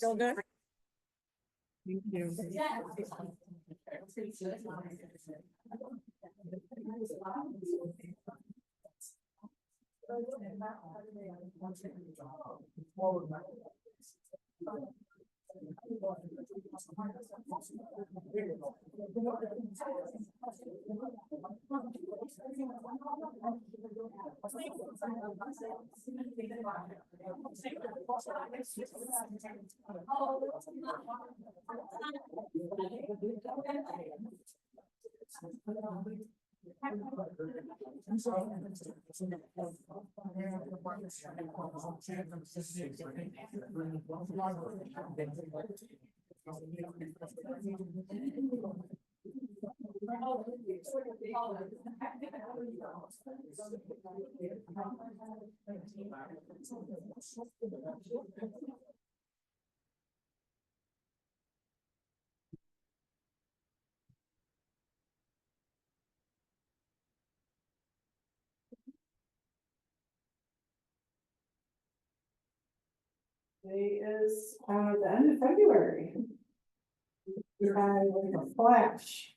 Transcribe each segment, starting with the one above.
Still good? Thank you. Today is the end of February. With a flash.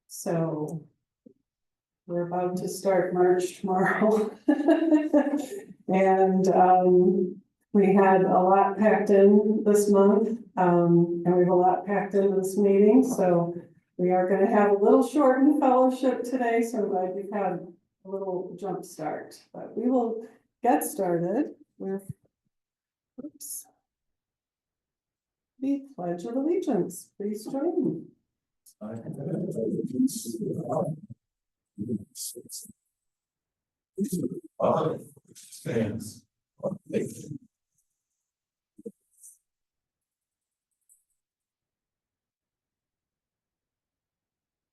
So we're about to start March tomorrow. And we had a lot packed in this month, and we have a lot packed in this meeting, so we are going to have a little shortened fellowship today, so I'm glad you've had a little jump start, but we will get started with the Pledge of Allegiance. Please join me. Stands.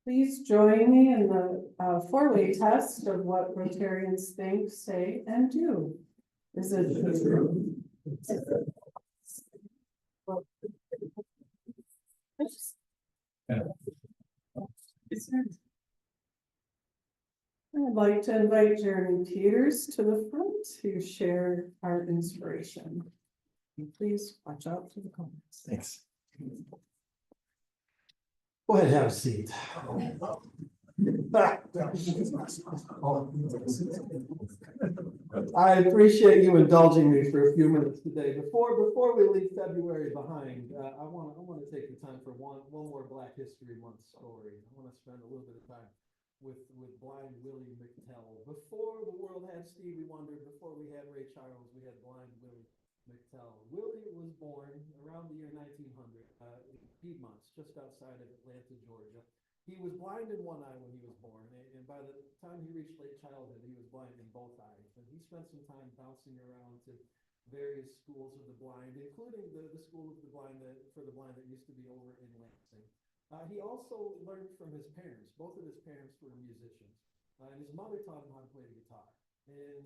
Please join me in the four-way test of what Rotarians think, say, and do. Is it true? I'd like to invite Jeremy Peters to the front to share our inspiration. Please watch out for the comments. Thanks. Go ahead, have a seat. I appreciate you indulging me for a few minutes today. Before we leave February behind, I want to take the time for one more Black History Month story. I want to spend a little bit of time with blind Willie McTell. Before the world had Stevie Wonder, before we had Ray Charles, we had blind Willie McTell. Willie was born around the year 1900 in Piedmont, just outside of Atlanta, Georgia. He was blind in one eye when he was born, and by the time he reached late childhood, he was blind in both eyes. And he spent some time bouncing around to various schools of the blind, including the school of the blind for the blind that used to be over in Lansing. He also learned from his parents. Both of his parents were musicians, and his mother taught him how to play the guitar. And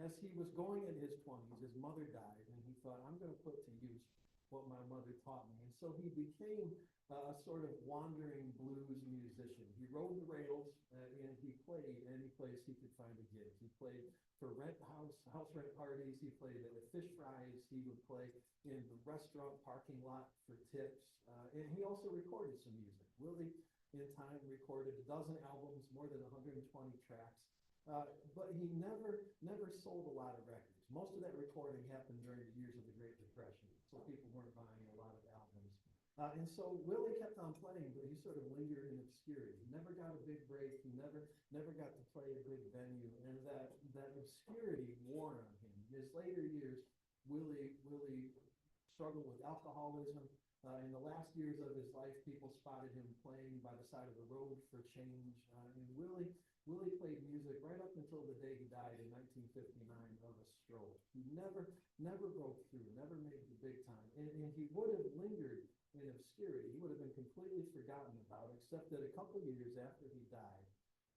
as he was going in his 20s, his mother died, and he thought, I'm going to put to use what my mother taught me. And so he became a sort of wandering blues musician. He rode the rails, and he played any place he could find a gig. He played for house rent parties. He played at fish fries. He would play in the restaurant parking lot for tips. And he also recorded some music. Willie, in time, recorded a dozen albums, more than 120 tracks. But he never sold a lot of records. Most of that recording happened during the years of the Great Depression, so people weren't buying a lot of albums. And so Willie kept on playing, but he sort of lingered in obscurity. He never got a big break. He never got to play a big venue, and that obscurity wore on him. In his later years, Willie struggled with alcoholism. In the last years of his life, people spotted him playing by the side of the road for change. And Willie played music right up until the day he died in 1959 of a stroke. He never broke through, never made the big time. And he would have lingered in obscurity. He would have been completely forgotten about, except that a couple years after he died,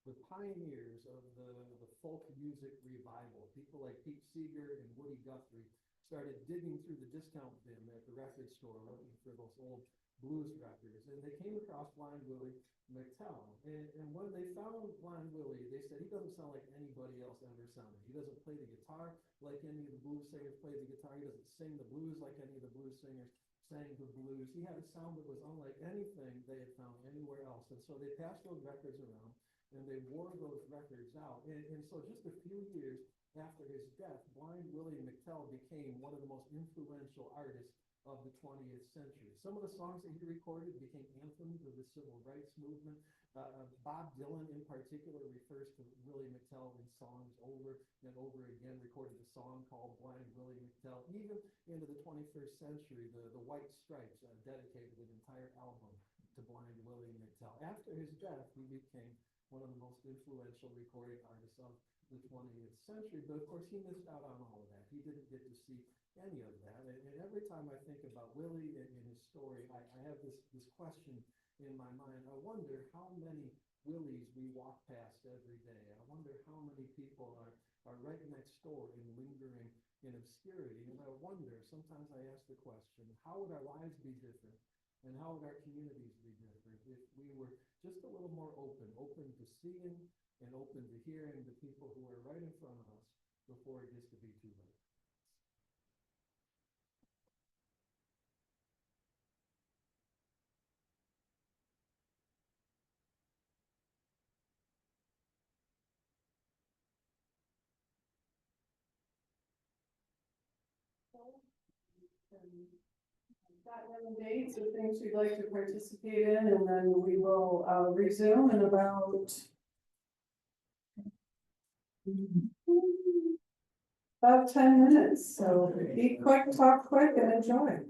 the pioneers of the folk music revival, people like Pete Seeger and Woody Guthrie, started digging through the discount bin at the record store looking for those old blues records, and they came across Blind Willie McTell. And when they found Blind Willie, they said, he doesn't sound like anybody else ever sounded. He doesn't play the guitar like any of the blues singers play the guitar. He doesn't sing the blues like any of the blues singers sang the blues. He had a sound that was unlike anything they had found anywhere else. And so they passed those records around, and they wore those records out. And so just a few years after his death, Blind Willie McTell became one of the most influential artists of the 20th century. Some of the songs that he recorded became anthems of the civil rights movement. Bob Dylan in particular refers to Willie McTell in songs over and over again, recorded a song called Blind Willie McTell. Even into the 21st century, the White Stripes dedicated an entire album to Blind Willie McTell. After his death, he became one of the most influential recording artists of the 20th century, but of course he missed out on all of that. He didn't get to see any of that. And every time I think about Willie and his story, I have this question in my mind. I wonder how many Willies we walk past every day. I wonder how many people are right next door and lingering in obscurity. And I wonder, sometimes I ask the question, how would our lives be different? And how would our communities be different if we were just a little more open to seeing and open to hearing the people who are right in front of us before it gets to be too late? Got any dates or things you'd like to participate in, and then we will resume in about 10 minutes. So be quick, talk quick, and enjoy.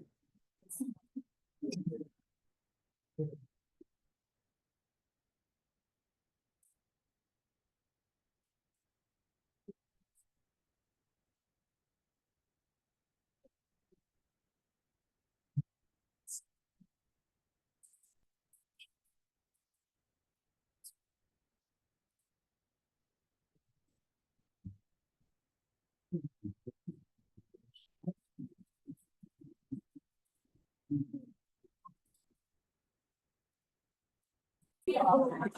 Another guy.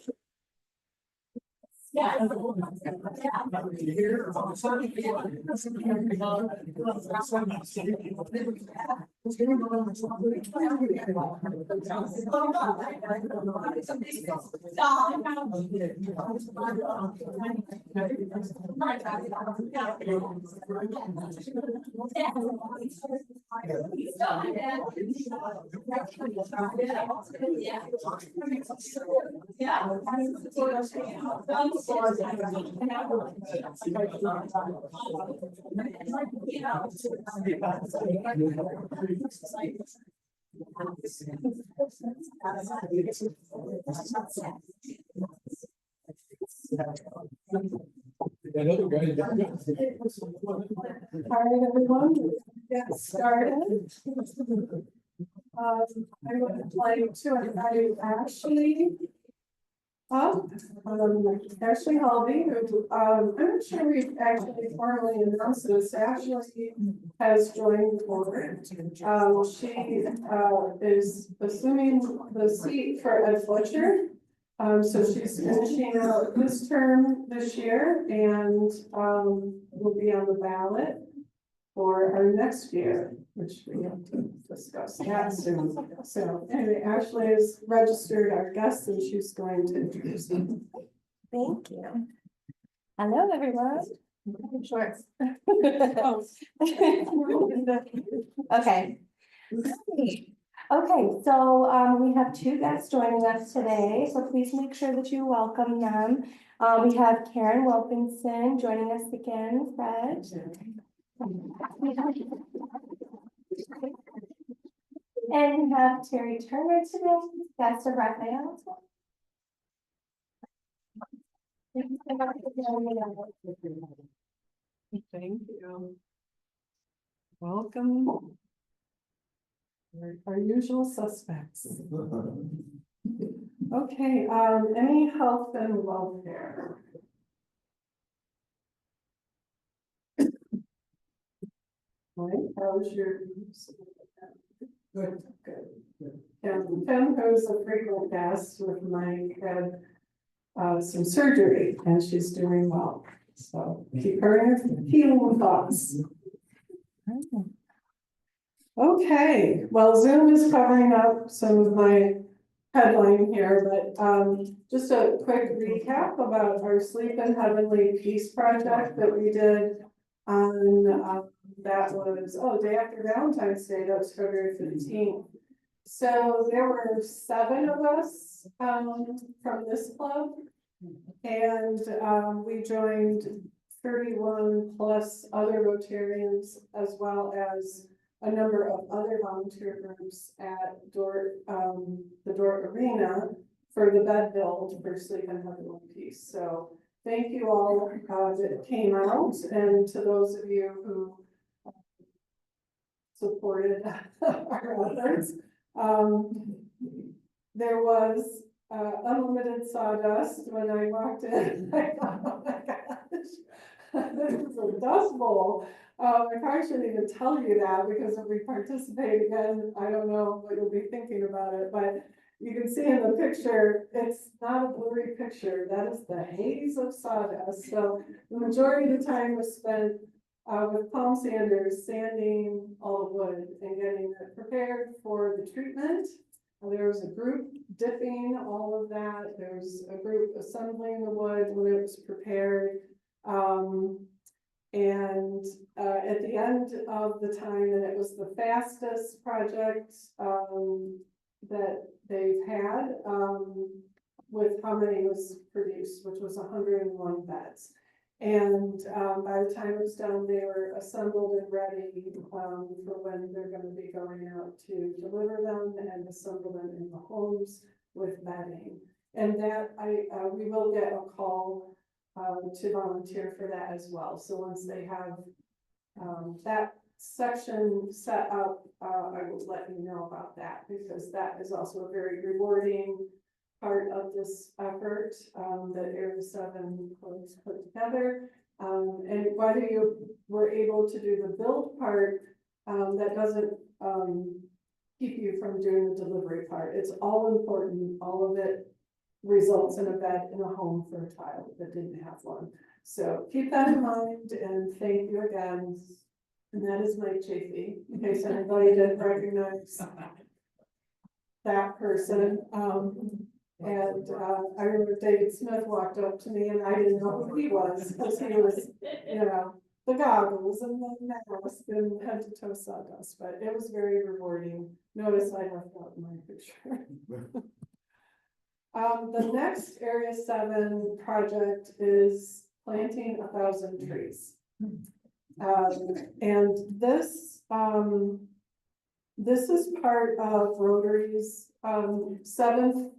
All right, everyone, get started. I'm going to like to invite Ashley up. Ashley Halby, who I'm not sure we've actually formally announced this. Ashley has joined the board. She is assuming the seat for Ed Fletcher. So she's finishing out this term this year and will be on the ballot for our next year, which we have to discuss that soon. So anyway, Ashley is registered our guest and she's going to introduce them. Thank you. Hello, everyone. Sure. Okay. Okay, so we have two guests joining us today, so please make sure that you welcome them. We have Karen Wilkinson joining us again, Fred. And we have Terry Turner today, guest of Raphael. Thank you. Welcome. Our usual suspects. Okay, any health and welfare? Right, how was your? Good. Good. Kim, who's a frequent guest with Mike, had some surgery and she's doing well. So keep her in your healing thoughts. Okay, well, Zoom is covering up some of my headline here, but just a quick recap about our Sleep in Heavenly Peace project that we did on, that was, day after Valentine's Day, that was February 15th. So there were 7 of us from this club, and we joined 31 plus other Rotarians, as well as a number of other volunteer groups at the Dort Arena for the bed build for Sleep in Heavenly Peace. So thank you all that came out, and to those of you who supported our efforts. There was unlimited sawdust when I walked in. I thought, oh my gosh, this is a dust bowl. I probably shouldn't even tell you that, because if we participate again, I don't know what you'll be thinking about it, but you can see in the picture, it's not a blurry picture. That is the haze of sawdust. So the majority of the time was spent with palm sanders, sanding all the wood and getting it prepared for the treatment. There was a group dipping all of that. There's a group assembling the wood when it was prepared. At the end of the time, and it was the fastest project that they've had with how many was produced, which was 101 beds. And by the time it was done, they were assembled and ready for when they're going to be going out to deliver them and assemble them in the homes with bedding. And that we will get a call to volunteer for that as well. So once they have that section set up, I will let you know about that, because that is also a very rewarding part of this effort that Area 7 clubs put together. And whether you were able to do the build part, that doesn't keep you from doing the delivery part. It's all important. All of it results in a bed in a home for a child that didn't have one. So keep that in mind, and thank you again. And that is Mike Chafee, in case anybody didn't recognize that person. I remember David Smith walked up to me and I didn't know who he was, because he was, the goggles and the mask and head to toe sawdust, but it was very rewarding. Notice I left out my picture. The next Area 7 project is planting 1,000 trees. And this is part of Rotary's 7th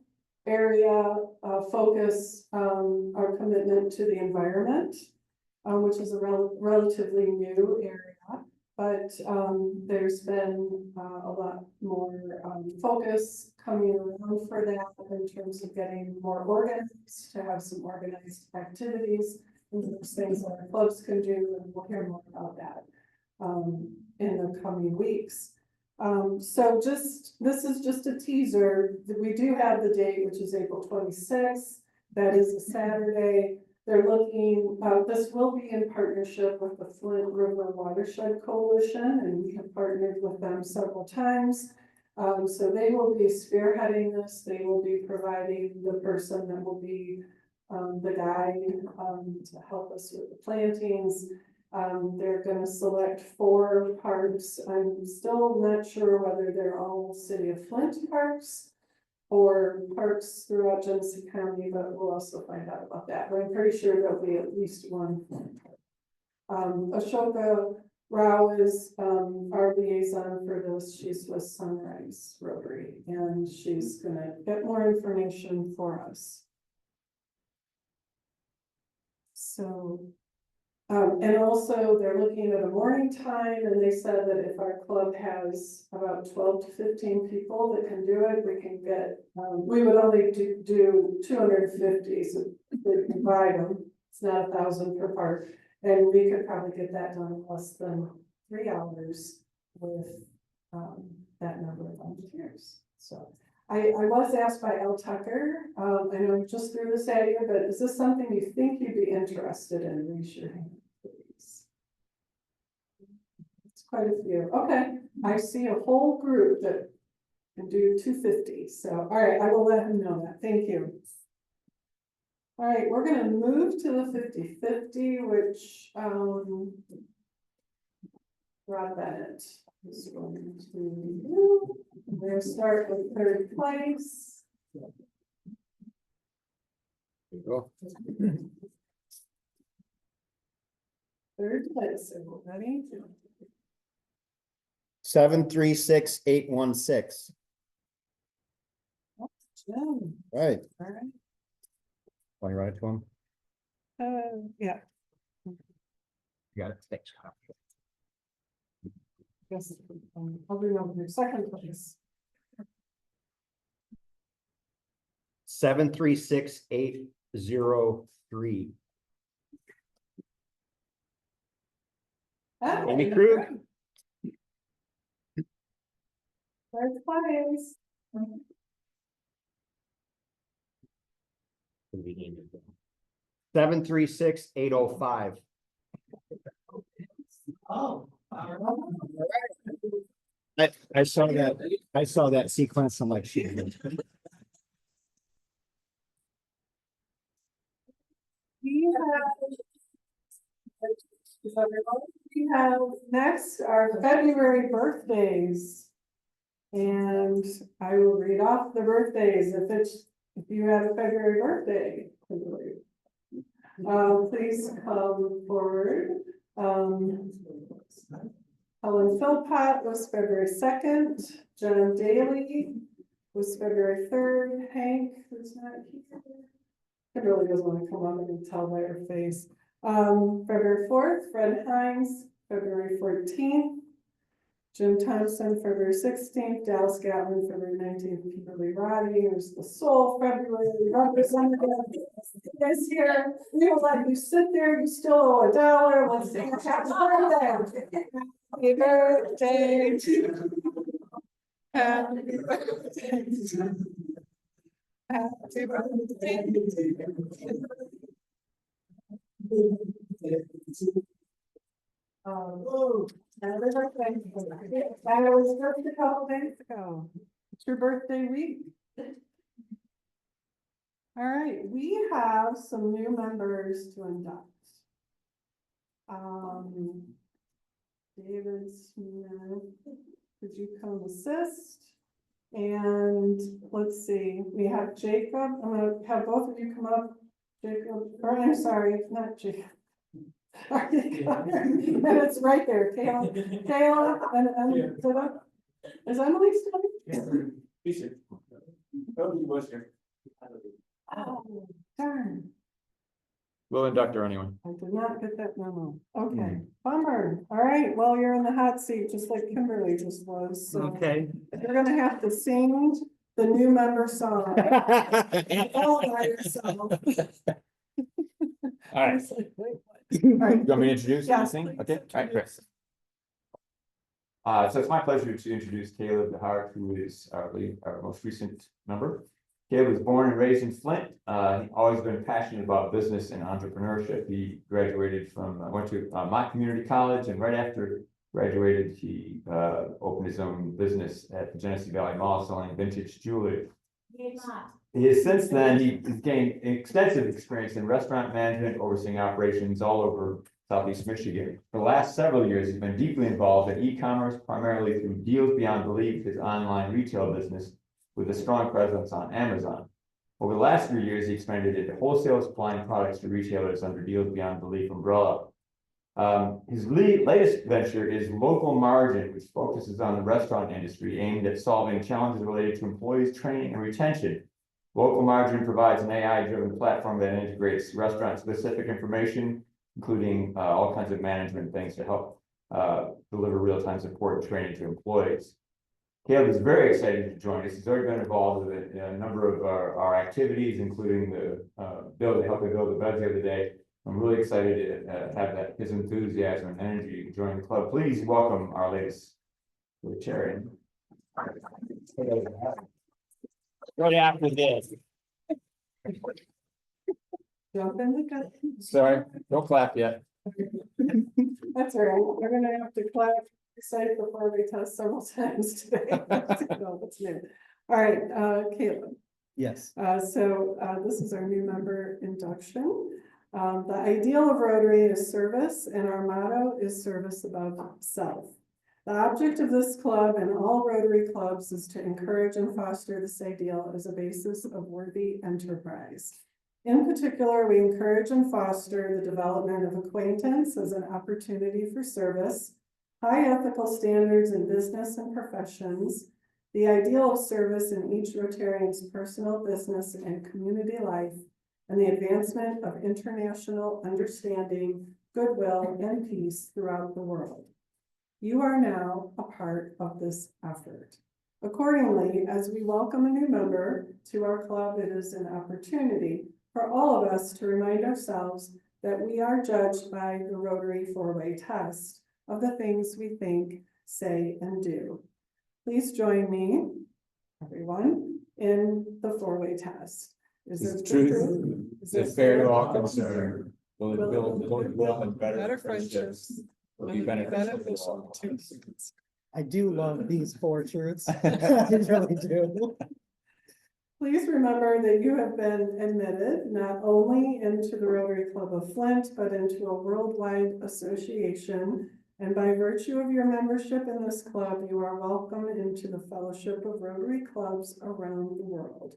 area focus, our commitment to the environment, which is a relatively new area, but there's been a lot more focus coming around for that in terms of getting more organized, to have some organized activities, and those things that our clubs can do, and we'll hear more about that in the coming weeks. So this is just a teaser. We do have the date, which is April 26th. That is a Saturday. They're looking, this will be in partnership with the Flint River Watershed Coalition, and we have partnered with them several times. So they will be spearheading this. They will be providing the person that will be the guide to help us with the plantings. They're going to select 4 parks. I'm still not sure whether they're all City of Flint parks or parks throughout Genesee County, but we'll also find out about that. But I'm pretty sure there'll be at least one. Ashoka Rao is our liaison for this. She's with Sunrise Rotary, and she's going to get more information for us. So. And also they're looking at a morning time, and they said that if our club has about 12 to 15 people that can do it, we can get, we would only do 250, so we can buy them. It's not 1,000 per part, and we could probably get that done in less than 3 hours with that number of volunteers. So I was asked by El Tucker, I know just threw this at you, but is this something you think you'd be interested in? Raise your hand, please. It's quite a few. Okay, I see a whole group that can do 250. So, all right, I will let him know that. Thank you. All right, we're gonna move to the 50/50, which, Rob Bennett is going to, we're gonna start with third place. Third place, everybody. 736816. Jim, Right. all right. Want to write it to him? Yeah, You got it. Thanks. yes, I'll bring over your second place. 736803. Oh, Amy Krug. third place. 736805. Oh. I saw that. I saw that sequence. I'm like, shit. We have next our February birthdays. And I will read off the birthdays if you have a February birthday. Please come forward. Helen Philpott was February 2nd. John Daly was February 3rd. Hank, who's not here. It really doesn't want to come up and tell by her face. February 4th, Fred Hines, February 14th. Jim Thompson, February 16th, Dallas Gatlin, February 19th, Kimberly Roddy, here's the Soul, February representative is here. We will let you sit there, you still owe $1. Let's sing a happy birthday. Happy birthday to you. Happy birthday to you. Happy birthday to you. Happy birthday. I was just a couple days ago. It's your birthday week. All right, we have some new members to induct. David Smith, could you come assist? And let's see, we have Jacob. I'm gonna have both of you come up. Jacob, or I'm sorry, not Jacob. And it's right there, Kayla, and is Emily still? He's here. Oh, he was here. Oh, darn, We'll induct her anyway. I did not get that memo. Okay, bummer. All right, well, you're in the hot seat, just like Kimberly just was, so Okay. you're gonna have to sing the new member song. All by yourself. All right. It's like, wait, what? You want me to introduce Yes, anything? please. Okay, all right, Chris. So it's my pleasure to introduce Caleb DeHart, who is our most recent member. Caleb was born and raised in Flint. He's always been passionate about business and entrepreneurship. He graduated went to Mott Community College, and right after graduated, he opened his own business at the Genesee Valley Mall selling vintage jewelry. Since then, he's gained extensive experience in restaurant management, overseeing operations all over Southeast Michigan. For the last several years, he's been deeply involved in e-commerce, primarily through Deals Beyond Belief, his online retail business, with a strong presence on Amazon. Over the last 3 years, he expanded into wholesale, supplying products to retailers under Deals Beyond Belief umbrella. His latest venture is Local Margin, which focuses on the restaurant industry, aimed at solving challenges related to employees' training and retention. Local Margin provides an AI-driven platform that integrates restaurant-specific information, including all kinds of management things to help deliver real-time support and training to employees. Caleb is very excited to join us. He's already been involved with a number of our activities, including the helping build the bed the other day. I'm really excited to have his enthusiasm and energy to join the club. Please welcome our latest chair. Right after this. Jump in the gun. Sorry, don't clap yet. That's all right, we're gonna have to clap, say before we test several times today. No, that's new. All right, Caleb. Yes. This is our new member induction. The ideal of Rotary is service, and our motto is service above self. The object of this club and all Rotary clubs is to encourage and foster this ideal as a basis of worthy enterprise. In particular, we encourage and foster the development of acquaintance as an opportunity for service, high ethical standards in business and professions, the ideal of service in each Rotarian's personal, business, and community life, and the advancement of international understanding, goodwill, and peace throughout the world. You are now a part of this effort. Accordingly, as we welcome a new member to our club, it is an opportunity for all of us to remind ourselves that we are judged by the Rotary four-way test of the things we think, say, and do. Please join me, everyone, in the four-way test. Is Is it it the truth? truth? Is it fair to all concerned? Will it build goodwill and better friendships? Will be beneficial to all. I do love these four truths. I really do. Please remember that you have been admitted not only into the Rotary Club of Flint, but into a worldwide association. And by virtue of your membership in this club, you are welcome into the Fellowship of Rotary Clubs around the world.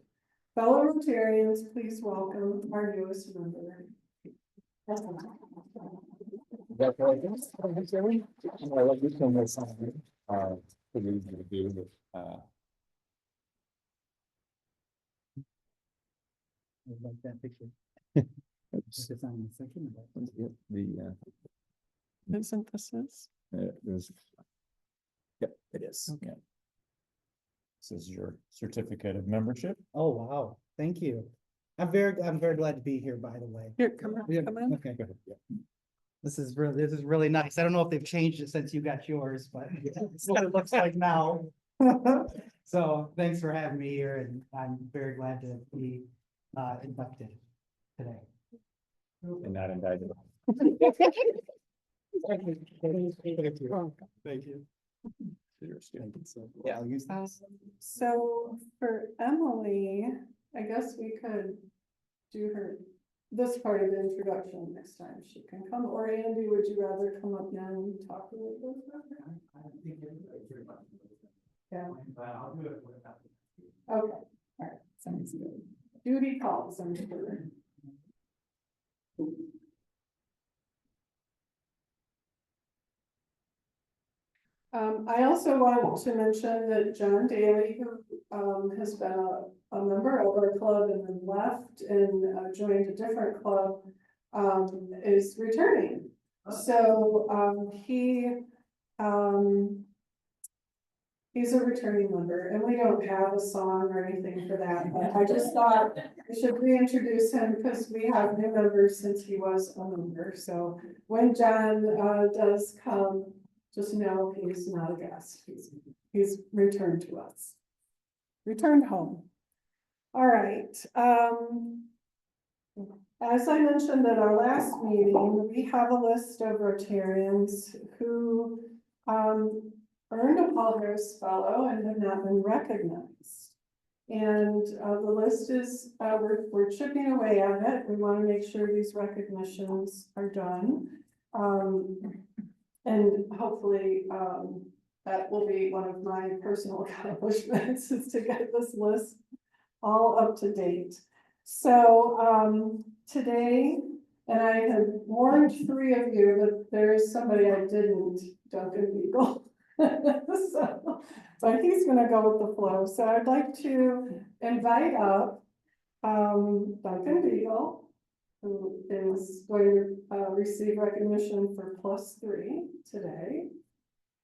Fellow Rotarians, please welcome our newest member. I like that picture. It's on the second, but- Isn't this is? There's. Yep, it is. Okay. This is your certificate of membership. Oh, wow. Thank you. I'm very glad to be here, by the way. Here, come Yeah, on, come on. okay. This is really nice. I don't know if they've changed it since you got yours, but it's what it looks like now. So thanks for having me here, and I'm very glad to be inducted today. And not indicted. Thank you. Yeah, I'll use this. So for Emily, I guess we could do this part of the introduction next time she can come, or Andy, would you rather come up now and talk a little bit about her? Yeah. Okay, all right, sounds good. Duty calls, I'm sure. I also want to mention that John Daly, who has been a member of our club and then left and joined a different club, is returning. So he's a returning member, and we don't have a song or anything for that, but I just thought I should reintroduce him because we have new members since he was a member. So when John does come, just know he's not a guest. He's returned to us. Returned home. All right. As I mentioned at our last meeting, we have a list of Rotarians who earned a Paul Harris Fellow and have not been recognized. And the list is, we're chipping away at it. We want to make sure these recognitions are done. And hopefully that will be one of my personal accomplishments, is to get this list all up to date. So today, and I had warned 3 of you, but there is somebody I didn't, Duncan Beagle. But he's gonna go with the flow. So I'd like to invite up Duncan Beagle, who is going to receive recognition for +3 today.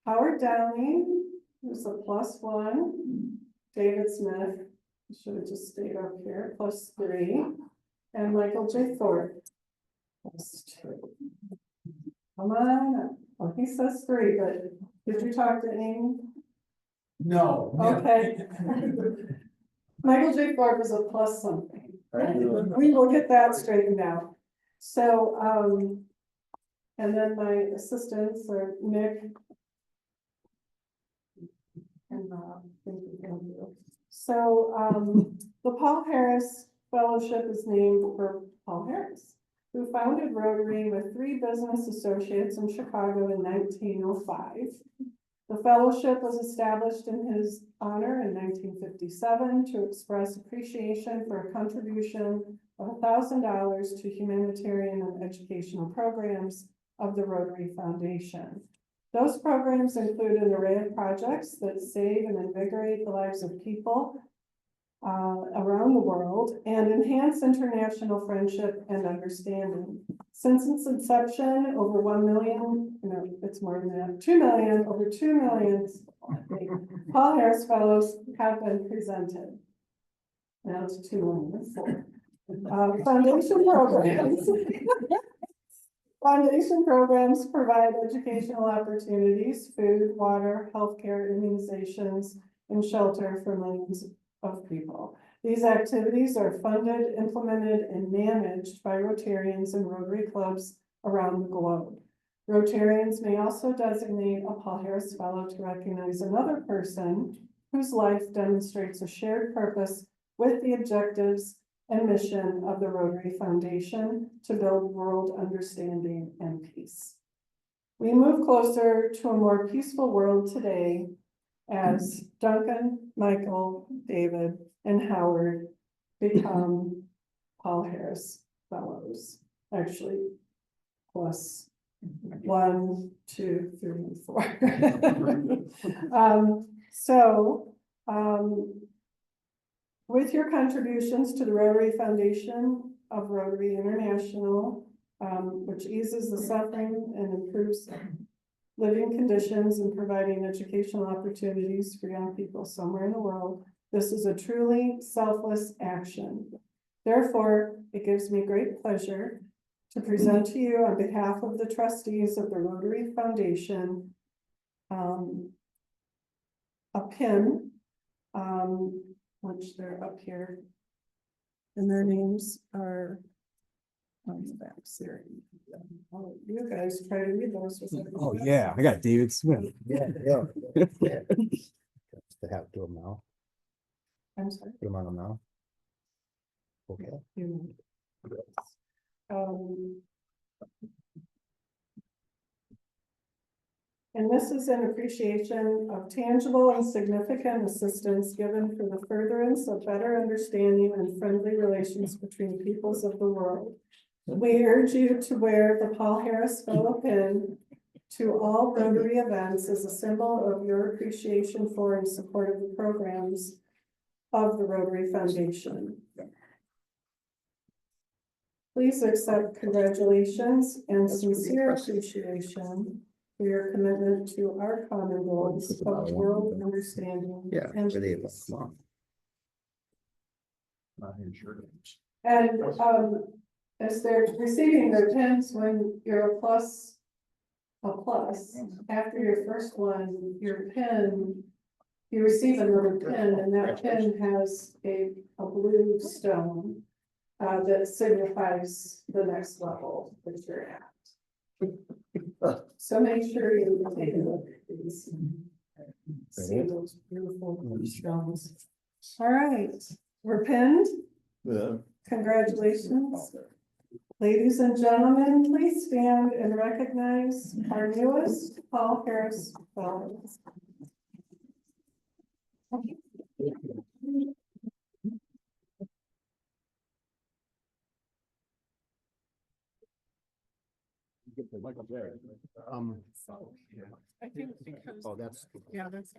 Howard Downing, who's a +1. David Smith, should have just stayed up here, +3. And Michael J. Thorpe, +2. Come on up. Well, he says 3, but did you talk to Amy? No. Okay. Michael J. Forbes is a plus something. We will get that straightened out. So, and then my assistants are Nick and Rob. Thank you. So, the Paul Harris Fellowship is named for Paul Harris, who founded Rotary with 3 business associates in Chicago in 1905. The fellowship was established in his honor in 1957 to express appreciation for a contribution of $1,000 to humanitarian and educational programs of the Rotary Foundation. Those programs include an array of projects that save and invigorate the lives of people around the world and enhance international friendship and understanding. Since its inception, over 1 million, no, it's more than that, 2 million, over 2 million Paul Harris Fellows have been presented. Now it's 2 million. Foundation programs. Foundation programs provide educational opportunities, food, water, healthcare, immunizations, and shelter for millions of people. These activities are funded, implemented, and managed by Rotarians and Rotary clubs around the globe. Rotarians may also designate a Paul Harris Fellow to recognize another person whose life demonstrates a shared purpose with the objectives and mission of the Rotary Foundation to build world understanding and peace. We move closer to a more peaceful world today as Duncan, Michael, David, and Howard become Paul Harris Fellows. Actually, plus 1, 2, 3, 4. With your contributions to the Rotary Foundation of Rotary International, which eases the suffering and improves living conditions and providing educational opportunities for young people somewhere in the world, this is a truly selfless action. Therefore, it gives me great pleasure to present to you on behalf of the trustees of the Rotary Foundation a pin, which they're up here, and their names are on the back here. You guys try to read those. Oh, yeah, I got David Smith. Yeah. To have to them now, I'm sorry. put them on them now. Okay. And this is an appreciation of tangible and significant assistance given for the furtherance of better understanding and friendly relations between peoples of the world. We urge you to wear the Paul Harris Fellow pin to all Rotary events as a symbol of your appreciation for and support of the programs of the Rotary Foundation. Please accept congratulations and sincere appreciation for your commitment to our common goals of world understanding. Yeah, and where they peace. belong. And as they're receiving their pins, when you're a plus, after your first one, your pin, you receive another pin, and that pin has a blue stone that signifies the next level that you're at. So make sure you take a look at these. See those beautiful stones. All right, we're pinned. Yeah. Congratulations. Ladies and gentlemen, please stand and recognize our newest Paul Harris Fellow. I think because, Oh, that's, yeah, that's,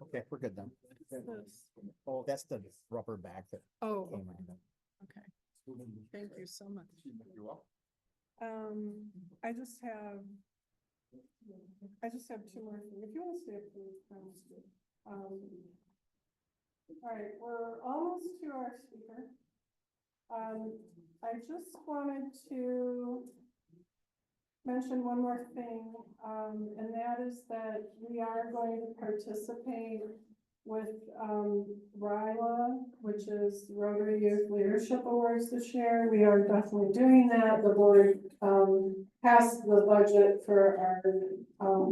okay, we're good then. this. Oh, that's the rubber back that Oh, came on. okay. Thank you so much. I just have 2 more things. If you want to stay up, please. All right, we're almost to our speaker. I just wanted to mention one more thing, and that is that we are going to participate with, RILA, which is Rotary Youth Leadership Awards this year. We are definitely doing that. The board, passed the budget for our,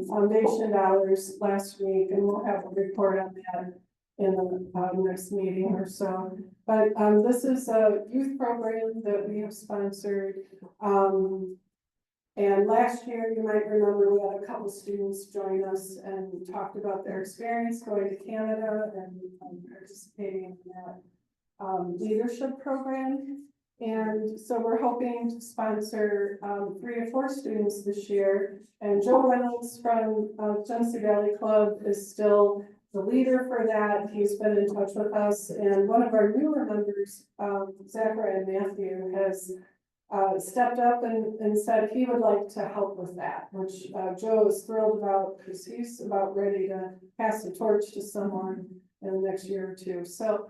foundation dollars last week, and we'll have a report on that in the, next meeting or so. But, this is a youth program that we have sponsored. And last year, you might remember, we had a couple students join us and talked about their experience going to Canada and participating in that leadership program. And so we're hoping to sponsor 3 or 4 students this year. And Joe Reynolds from Genesee Valley Club is still the leader for that. He's been in touch with us. And one of our newer members, Zachary and Matthew, has stepped up and said he would like to help with that, which Joe is thrilled about because he's about ready to pass the torch to someone in the next year or two. So,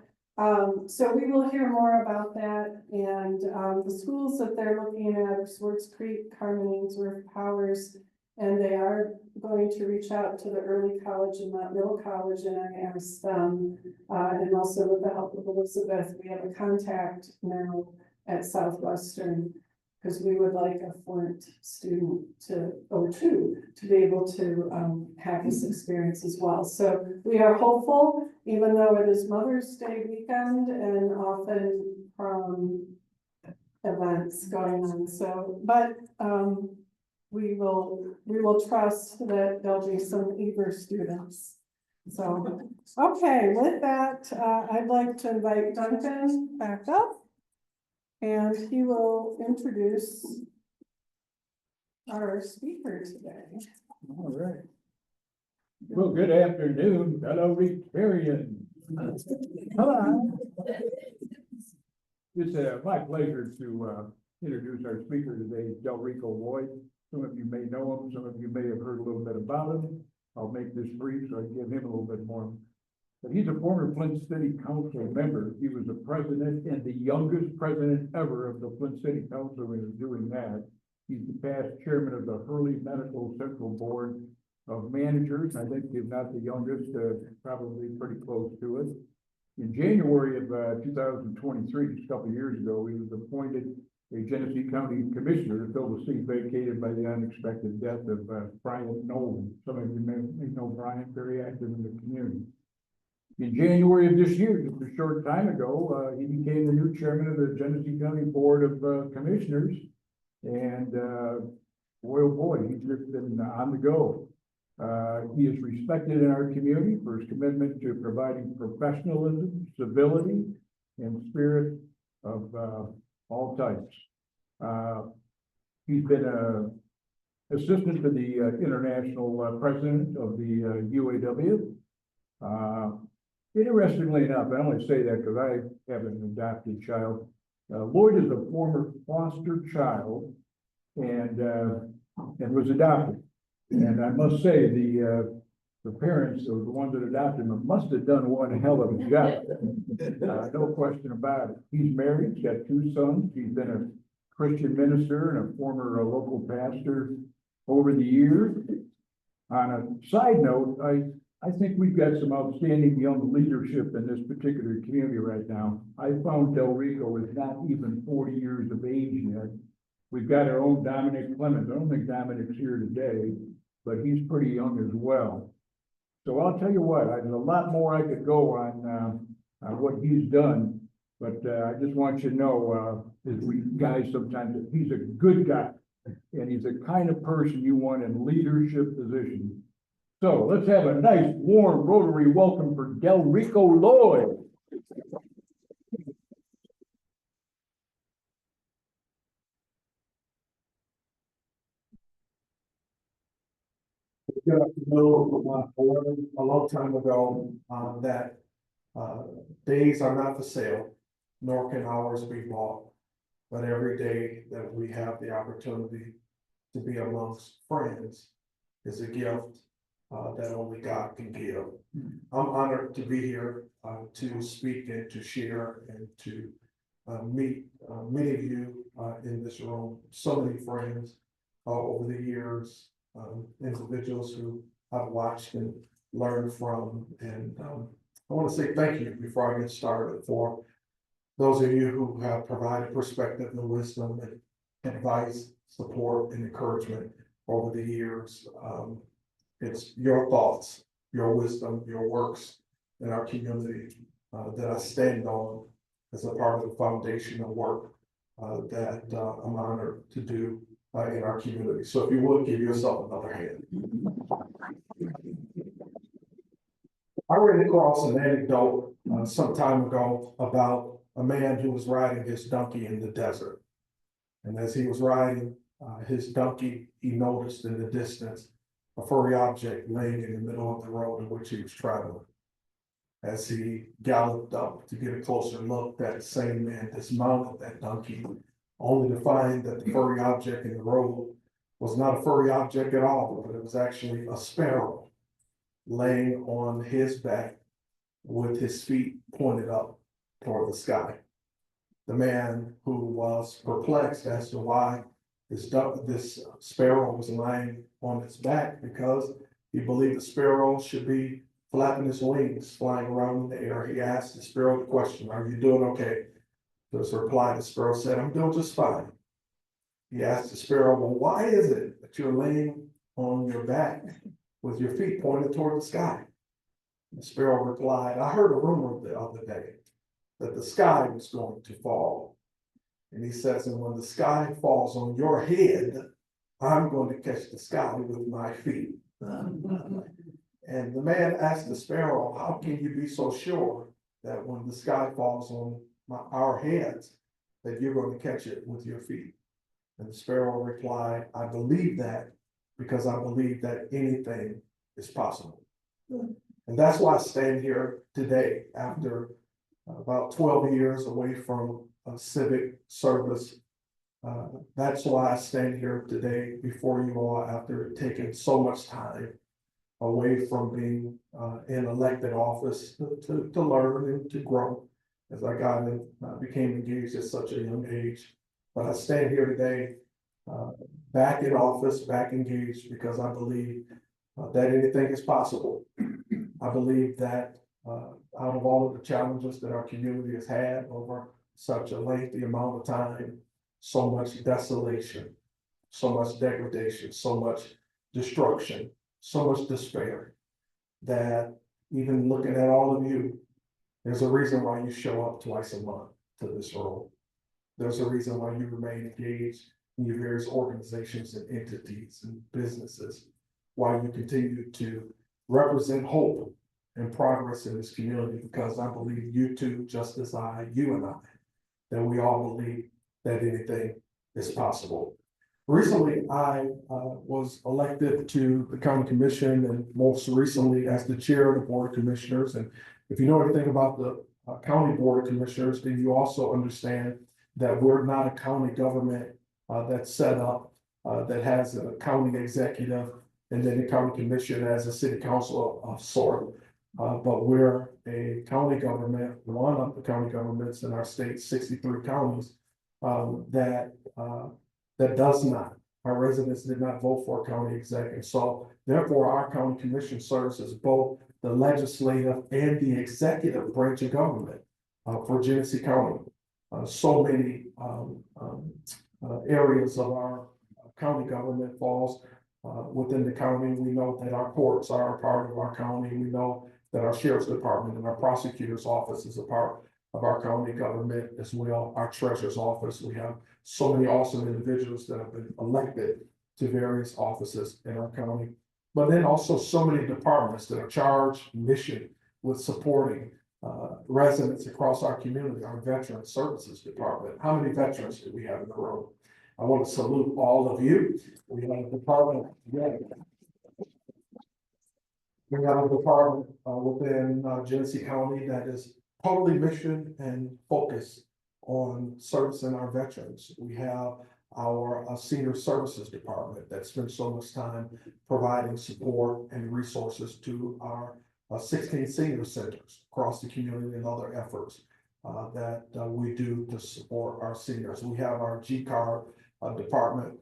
so we will hear more about that. And the schools that they're looking at are Swartz Creek, Carmen Ainsworth, Powers, and they are going to reach out to the early college and not middle college, and I asked them, and also with the help of Elizabeth, we have a contact now at Southwestern, because we would like a Flint student to be able to have this experience as well. So we are hopeful, even though it is Mother's Day weekend and often events going on. So, but we will trust that there'll be some eager students. So, okay, with that, I'd like to invite Duncan back up. And he will introduce our speaker today. All right. Well, good afternoon, fellow Rotarians. Hello. It's my pleasure to introduce our speaker today, Delrico Lloyd. Some of you may know him, some of you may have heard a little bit about him. I'll make this brief so I can give him a little bit more. But he's a former Flint City Council member. He was the president and the youngest president ever of the Flint City Council in doing that. He's the past chairman of the Hurley Medical Central Board of Managers. I think he's not the youngest, probably pretty close to it. In January of 2023, just a couple of years ago, he was appointed a Genesee County Commissioner to fill the seat vacated by the unexpected death of Brian Nolan. Some of you may know Brian, very active in the community. In January of this year, just a short time ago, he became the new chairman of the Genesee County Board of Commissioners. And boy, oh boy, he's just been on the go. He is respected in our community for his commitment to providing professionalism, civility, and spirit of all types. He's been an assistant to the international president of the UAW. Interestingly enough, I only say that because I have an adopted child. Lloyd is a former foster child and was adopted. And I must say the parents, or the ones that adopted him, must have done one hell of a job. No question about it. He's married, he's got 2 sons. He's been a Christian minister and a former local pastor over the years. On a side note, I think we've got some outstanding young leadership in this particular community right now. I found Delrico is not even 40 years of age yet. We've got our own Dominic Clemens. I don't think Dominic's here today, but he's pretty young as well. So I'll tell you what, there's a lot more I could go on what he's done, but I just want you to know, as we guys sometimes, he's a good guy, and he's the kind of person you want in leadership positions. So let's have a nice, warm Rotary welcome for Delrico Lloyd. Got to know a long time ago that days are not for sale, nor can hours be bought. But every day that we have the opportunity to be amongst friends is a gift that only God can give. I'm honored to be here to speak and to share and to meet many of you in this room, so many friends over the years. Individuals who I've watched and learned from, and I want to say thank you before I get started for those of you who have provided perspective and wisdom and advice, support, and encouragement over the years. It's your thoughts, your wisdom, your works in our community that I stand on as a part of the foundational work that I'm honored to do in our community. So if you would, give yourself another hand. I ran across an anecdote some time ago about a man who was riding his donkey in the desert. And as he was riding his donkey, he noticed in the distance a furry object laying in the middle of the road in which he was traveling. As he galloped up to get a closer look, that same man dismounted that donkey, only to find that the furry object in the road was not a furry object at all, but it was actually a sparrow laying on his back with his feet pointed up toward the sky. The man who was perplexed as to why this sparrow was lying on its back, because he believed the sparrow should be flapping his wings, flying around in the air. He asked the sparrow the question, "Are you doing okay?" To his reply, the sparrow said, "I'm doing just fine." He asked the sparrow, "Well, why is it that you're laying on your back with your feet pointed toward the sky?" The sparrow replied, "I heard a rumor the other day that the sky was going to fall." And he says, "And when the sky falls on your head, I'm going to catch the sky with my feet." And the man asked the sparrow, "How can you be so sure that when the sky falls on our heads, that you're going to catch it with your feet?" And the sparrow replied, "I believe that because I believe that anything is possible." And that's why I stand here today after about 12 years away from civic service. That's why I stand here today before you all after taking so much time away from being in elected office to learn and to grow as I got in, became engaged at such a young age. But I stand here today back in office, back engaged, because I believe that anything is possible. I believe that out of all of the challenges that our community has had over such a lengthy amount of time, so much desolation, so much degradation, so much destruction, so much despair, that even looking at all of you, there's a reason why you show up twice a month to this role. There's a reason why you remain engaged in your various organizations and entities and businesses, why you continue to represent hope and progress in this community, because I believe you too, just as you and I, that we all believe that anything is possible. Recently, I was elected to the county commission, and most recently as the chair of the board of commissioners. And if you know anything about the county board of commissioners, then you also understand that we're not a county government that's set up, that has a county executive and then the county commission as a city council of sort. But we're a county government, one of the county governments in our state, 63 counties, that does not. Our residents did not vote for a county executive. So therefore, our county commission serves as both the legislative and the executive branch of government for Genesee County. So many areas of our county government falls within the county. We know that our courts are a part of our county. We know that our sheriff's department and our prosecutor's office is a part of our county government as well. Our treasurer's office, we have so many awesome individuals that have been elected to various offices in our county. But then also so many departments that are charged mission with supporting residents across our community. Our Veteran Services Department. How many veterans do we have in the room? I want to salute all of you. We have a department. We have a department within Genesee County that is totally mission and focused on servicing our veterans. We have our Senior Services Department that spends so much time providing support and resources to our 16 senior centers across the community and other efforts that we do to support our seniors. We have our G-Card department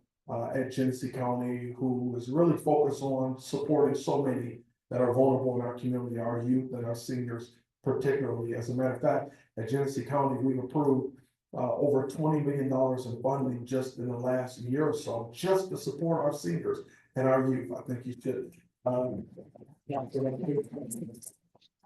at Genesee County, who is really focused on supporting so many that are vulnerable in our community, our youth and our seniors particularly. As a matter of fact, at Genesee County, we've approved over $20 million in funding just in the last year or so, just to support our seniors and our youth. I think you should.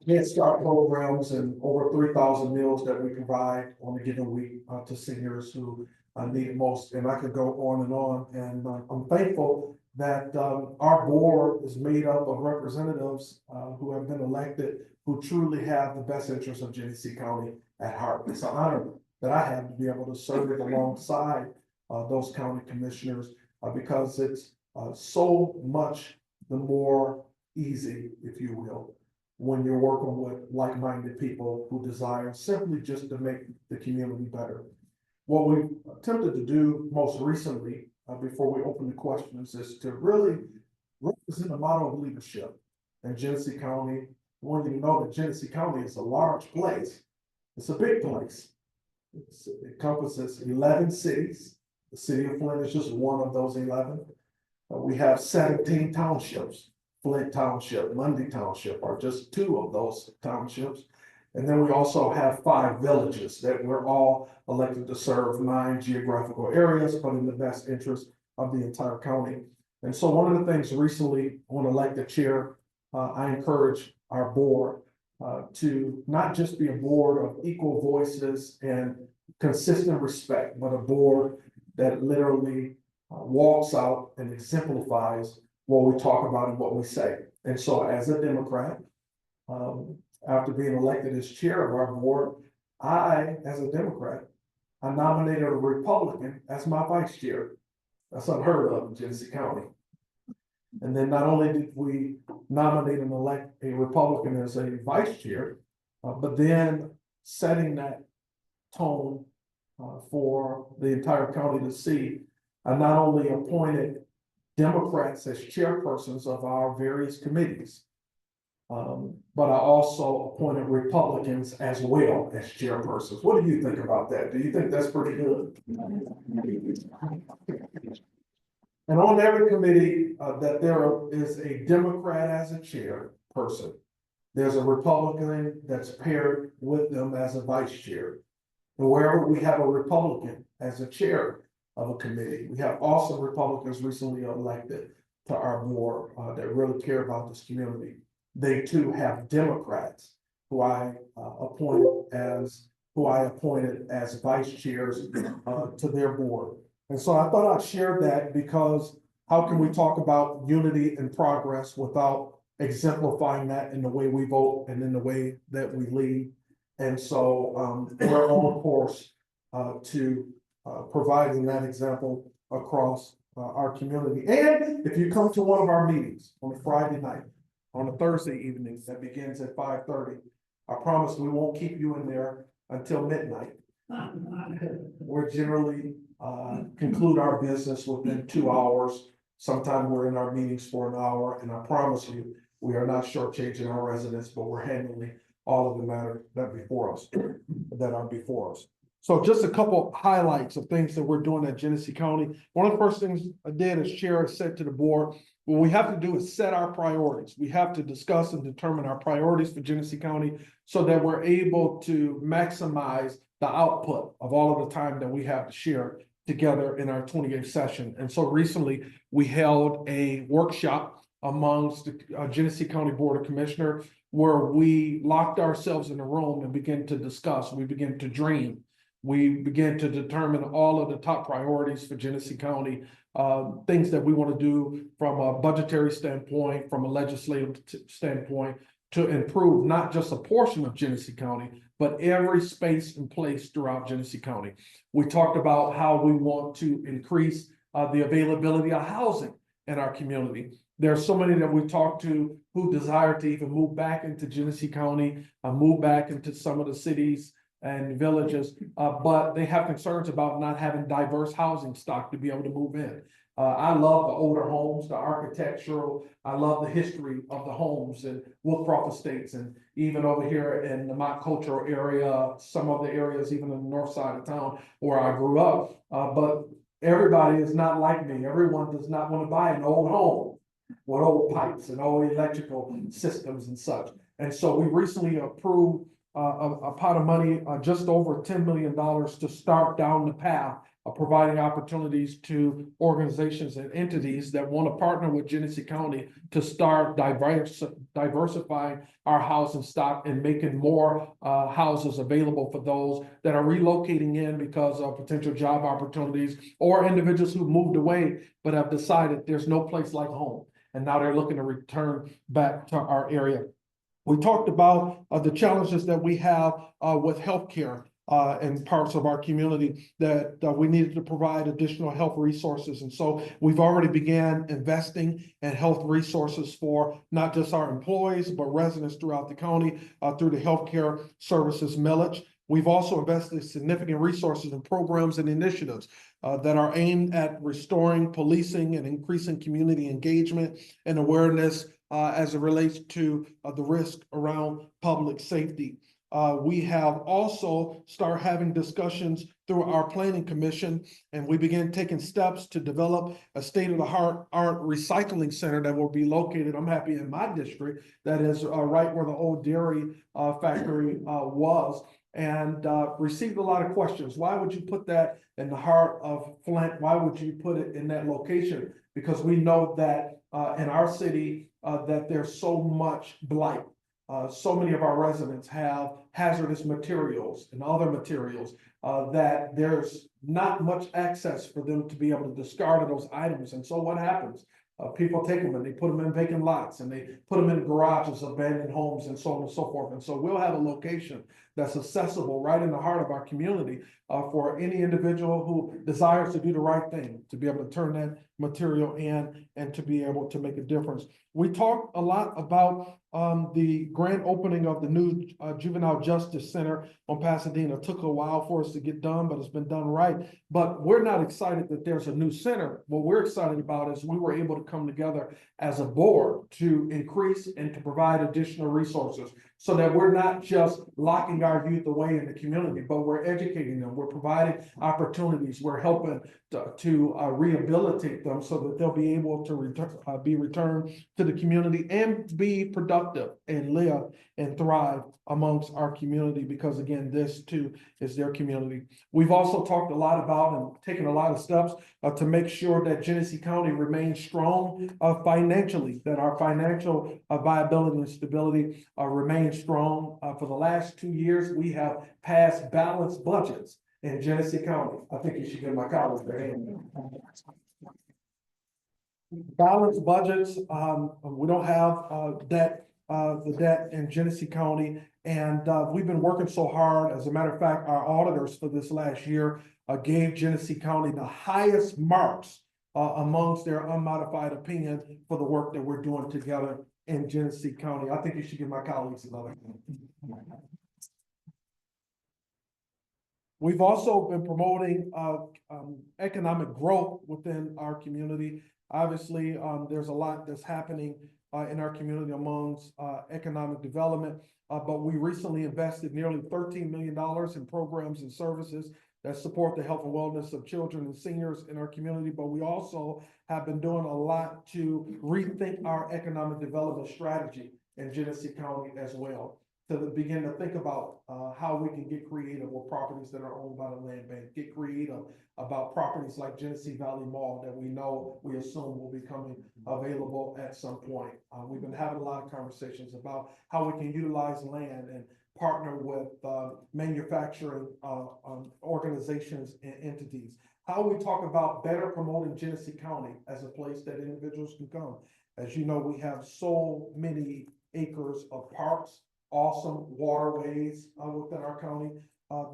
Head Start programs and over 3,000 meals that we provide on a given week to seniors who need it most. And I could go on and on. And I'm thankful that our board is made up of representatives who have been elected, who truly have the best interests of Genesee County at heart. It's an honor that I have to be able to serve alongside those county commissioners because it's so much the more easy, if you will, when you're working with like-minded people who desire simply just to make the community better. What we've attempted to do most recently, before we open the questions, is to really represent a model of leadership in Genesee County. I want you to know that Genesee County is a large place. It's a big place. It encompasses 11 cities. The city of Flint is just one of those 11. We have 17 townships. Flint Township, Mundy Township are just 2 of those townships. And then we also have 5 villages that we're all elected to serve 9 geographical areas, but in the best interest of the entire county. And so one of the things recently, when elected chair, I encourage our board to not just be a board of equal voices and consistent respect, but a board that literally walks out and exemplifies what we talk about and what we say. And so as a Democrat, after being elected as chair of our board, as a Democrat, I nominated a Republican as my vice chair. That's unheard of in Genesee County. And then not only did we nominate and elect a Republican as a vice chair, but then setting that tone for the entire county to see, I not only appointed Democrats as chairpersons of our various committees, but I also appointed Republicans as well as chairpersons. What do you think about that? Do you think that's pretty good? And on every committee that there is a Democrat as a chairperson, there's a Republican that's paired with them as a vice chair. And wherever we have a Republican as a chair of a committee, we have awesome Republicans recently elected to our board that really care about this community. They too have Democrats who I appointed as vice chairs to their board. And so I thought I'd share that because how can we talk about unity and progress without exemplifying that in the way we vote and in the way that we lead? And so we're on course to providing that example across our community. And if you come to one of our meetings on a Friday night, on a Thursday evening that begins at 5:30, I promise we won't keep you in there until midnight. We're generally conclude our business within 2 hours. Sometimes we're in our meetings for an hour, and I promise you, we are not shortchanging our residents, but we're handling all of the matters that are before us. So just a couple highlights of things that we're doing at Genesee County. One of the first things I did as chair said to the board, what we have to do is set our priorities. We have to discuss and determine our priorities for Genesee County so that we're able to maximize the output of all of the time that we have to share together in our 28th session. And so recently we held a workshop amongst the Genesee County Board of Commissioners where we locked ourselves in a room and began to discuss, we began to dream. We began to determine all of the top priorities for Genesee County, things that we want to do from a budgetary standpoint, from a legislative standpoint, to improve not just a portion of Genesee County, but every space and place throughout Genesee County. We talked about how we want to increase the availability of housing in our community. There are so many that we talked to who desire to even move back into Genesee County, move back into some of the cities and villages, but they have concerns about not having diverse housing stock to be able to move in. I love the older homes, the architectural, I love the history of the homes and Woodcroft Estates, and even over here in the Mott Cultural area, some of the areas even on the north side of town where I grew up. But everybody is not like me. Everyone does not want to buy an old home with old pipes and old electrical systems and such. And so we recently approved a pot of money, just over $10 million to start down the path of providing opportunities to organizations and entities that want to partner with Genesee County to start diversifying our housing stock and making more houses available for those that are relocating in because of potential job opportunities or individuals who moved away but have decided there's no place like home. And now they're looking to return back to our area. We talked about the challenges that we have with healthcare in parts of our community that we needed to provide additional health resources. And so we've already began investing in health resources for not just our employees, but residents throughout the county through the healthcare services millage. We've also invested significant resources in programs and initiatives that are aimed at restoring policing and increasing community engagement and awareness as it relates to the risk around public safety. We have also started having discussions through our planning commission, and we began taking steps to develop a state-of-the-art recycling center that will be located, I'm happy, in my district, that is right where the old dairy factory was, and received a lot of questions. Why would you put that in the heart of Flint? Why would you put it in that location? Because we know that in our city that there's so much blight. So many of our residents have hazardous materials and other materials that there's not much access for them to be able to discard of those items. And so what happens? People take them and they put them in vacant lots and they put them in garages, abandoned homes, and so on and so forth. And so we'll have a location that's accessible right in the heart of our community for any individual who desires to do the right thing, to be able to turn that material in and to be able to make a difference. We talked a lot about the grand opening of the new Juvenile Justice Center on Pasadena. It took a while for us to get done, but it's been done right. But we're not excited that there's a new center. What we're excited about is we were able to come together as a board to increase and to provide additional resources so that we're not just locking our youth away in the community, but we're educating them. We're providing opportunities. We're helping to rehabilitate them so that they'll be able to be returned to the community and be productive and live and thrive amongst our community, because again, this too is their community. We've also talked a lot about and taken a lot of steps to make sure that Genesee County remains strong financially, that our financial viability and stability remains strong. For the last 2 years, we have passed balanced budgets in Genesee County. I think you should give my colleagues their hand. Balanced budgets, we don't have the debt in Genesee County, and we've been working so hard. As a matter of fact, our auditors for this last year gave Genesee County the highest marks amongst their unmodified opinion for the work that we're doing together in Genesee County. I think you should give my colleagues another hand. We've also been promoting economic growth within our community. Obviously, there's a lot that's happening in our community amongst economic development, but we recently invested nearly $13 million in programs and services that support the health and wellness of children and seniors in our community. But we also have been doing a lot to rethink our economic development strategy in Genesee County as well, to begin to think about how we can get creative with properties that are owned by the land bank, get creative about properties like Genesee Valley Mall that we assume will be coming available at some point. We've been having a lot of conversations about how we can utilize land and partner with manufacturing organizations and entities. How we talk about better promoting Genesee County as a place that individuals can come. As you know, we have so many acres of parks, awesome waterways within our county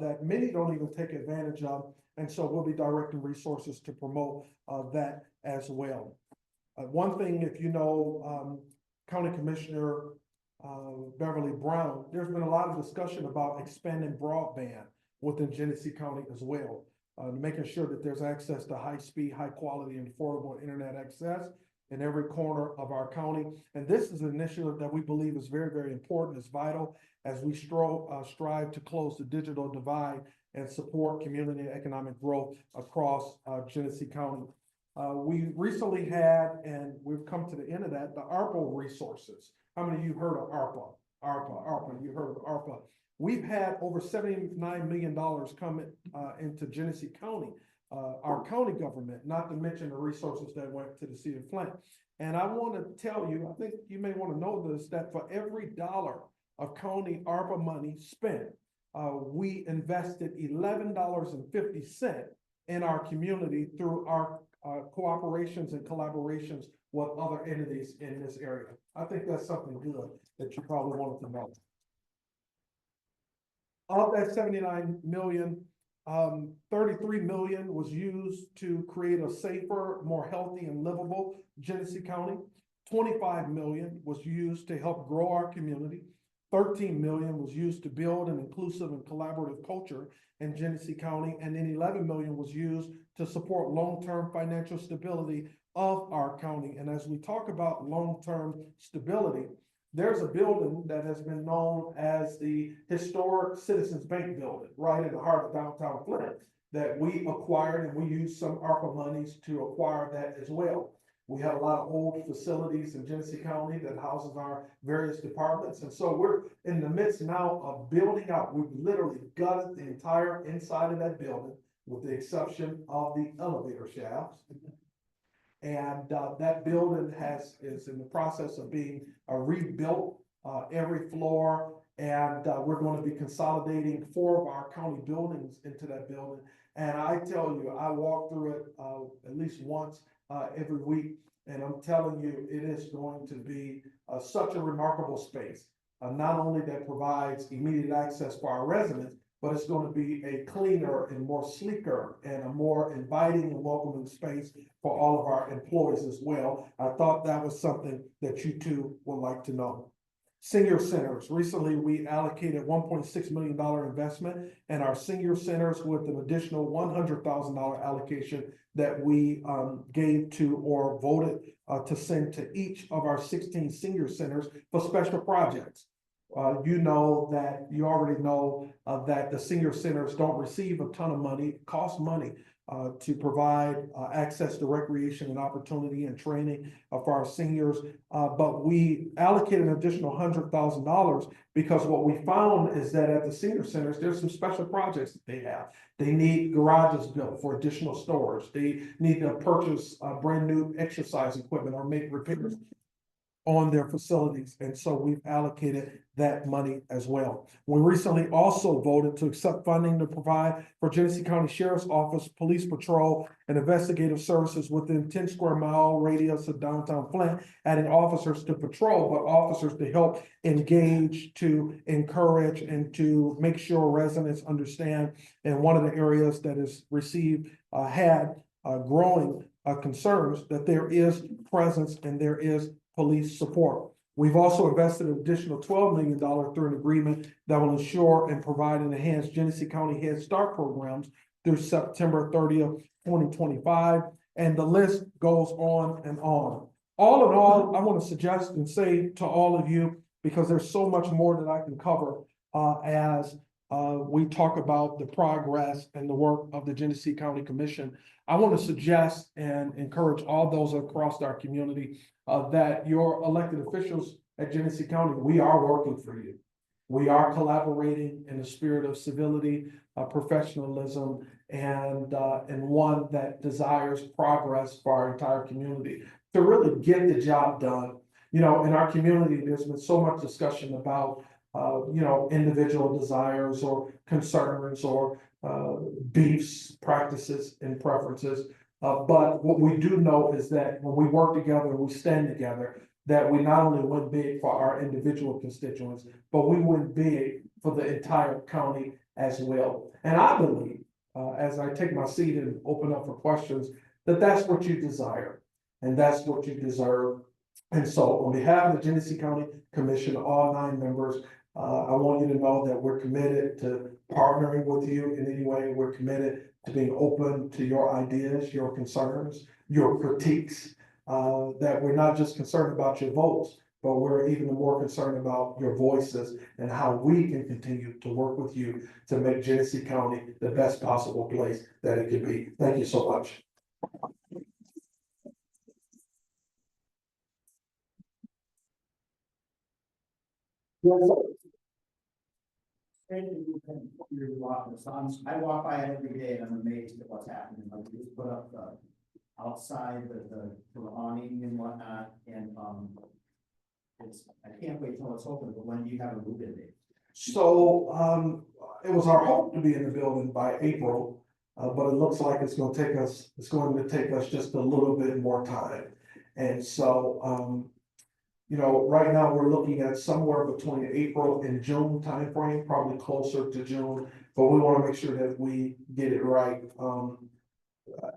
that many don't even take advantage of. And so we'll be directing resources to promote that as well. One thing, if you know, County Commissioner Beverly Brown, there's been a lot of discussion about expanding broadband within Genesee County as well, making sure that there's access to high speed, high quality, and affordable internet access in every corner of our county. And this is an initiative that we believe is very, very important. It's vital as we strive to close the digital divide and support community and economic growth across Genesee County. We recently had, and we've come to the end of that, the ARPA resources. How many of you heard of ARPA? you heard of ARPA. We've had over $79 million coming into Genesee County, our county government, not to mention the resources that went to the city of Flint. And I want to tell you, I think you may want to know this, that for every dollar of county ARPA money spent, we invested $11.50 in our community through our cooperations and collaborations with other entities in this area. I think that's something good that you probably wanted to know. Of that 79 million, 33 million was used to create a safer, more healthy and livable Genesee County. 25 million was used to help grow our community. 13 million was used to build an inclusive and collaborative culture in Genesee County, and then 11 million was used to support long-term financial stability of our county. And as we talk about long-term stability, there's a building that has been known as the Historic Citizens Bank Building, right in the heart of downtown Flint, that we acquired, and we used some ARPA monies to acquire that as well. We have a lot of old facilities in Genesee County that houses our various departments. And so we're in the midst now of building out. We've literally gutted the entire inside of that building with the exception of the elevator shafts. And that building is in the process of being rebuilt, every floor. And we're going to be consolidating 4 of our county buildings into that building. And I tell you, I walk through it at least once every week. And I'm telling you, it is going to be such a remarkable space, not only that provides immediate access for our residents, but it's going to be a cleaner and more sleeker and a more inviting and welcoming space for all of our employees as well. I thought that was something that you too would like to know. Senior centers. Recently, we allocated $1.6 million investment in our senior centers with an additional $100,000 allocation that we gave to or voted to send to each of our 16 senior centers for special projects. You already know that the senior centers don't receive a ton of money. It costs money to provide access to recreation and opportunity and training for our seniors. But we allocated an additional $100,000 because what we found is that at the senior centers, there's some special projects that they have. They need garages built for additional storage. They need to purchase brand new exercise equipment or make repairs on their facilities. And so we've allocated that money as well. We recently also voted to accept funding to provide for Genesee County Sheriff's Office, Police Patrol, and investigative services within 10 square mile radius of downtown Flint, adding officers to patrol, but officers to help engage, to encourage, and to make sure residents understand. And one of the areas that is received, had growing concerns that there is presence and there is police support. We've also invested an additional $12 million through an agreement that will ensure and provide and enhance Genesee County Head Start programs through September 30th, 2025. And the list goes on and on. All in all, I want to suggest and say to all of you, because there's so much more that I can cover as we talk about the progress and the work of the Genesee County Commission. I want to suggest and encourage all those across our community that your elected officials at Genesee County, we are working for you. We are collaborating in a spirit of civility, professionalism, and one that desires progress for our entire community to really get the job done. You know, in our community, there's been so much discussion about individual desires or concerns or beefs, practices, and preferences. But what we do know is that when we work together, we stand together, that we not only win big for our individual constituents, but we win big for the entire county as well. And I believe, as I take my seat and open up for questions, that that's what you desire and that's what you deserve. And so on behalf of the Genesee County Commission, all 9 members, I want you to know that we're committed to partnering with you in any way. We're committed to being open to your ideas, your concerns, your critiques, that we're not just concerned about your votes, but we're even more concerned about your voices and how we can continue to work with you to make Genesee County the best possible place that it can be. Thank you so much. Yes, sir. You're walking, so I walk by it every day and I'm amazed at what's happening. Like, we just put up the outside, the awning and whatnot, and, I can't wait till it's open, but when do you have a move-in date? So, it was our hope to be in the building by April, but it looks like it's going to take us just a little bit more time. And so, you know, right now we're looking at somewhere between April and June timeframe, probably closer to June, but we want to make sure that we get it right.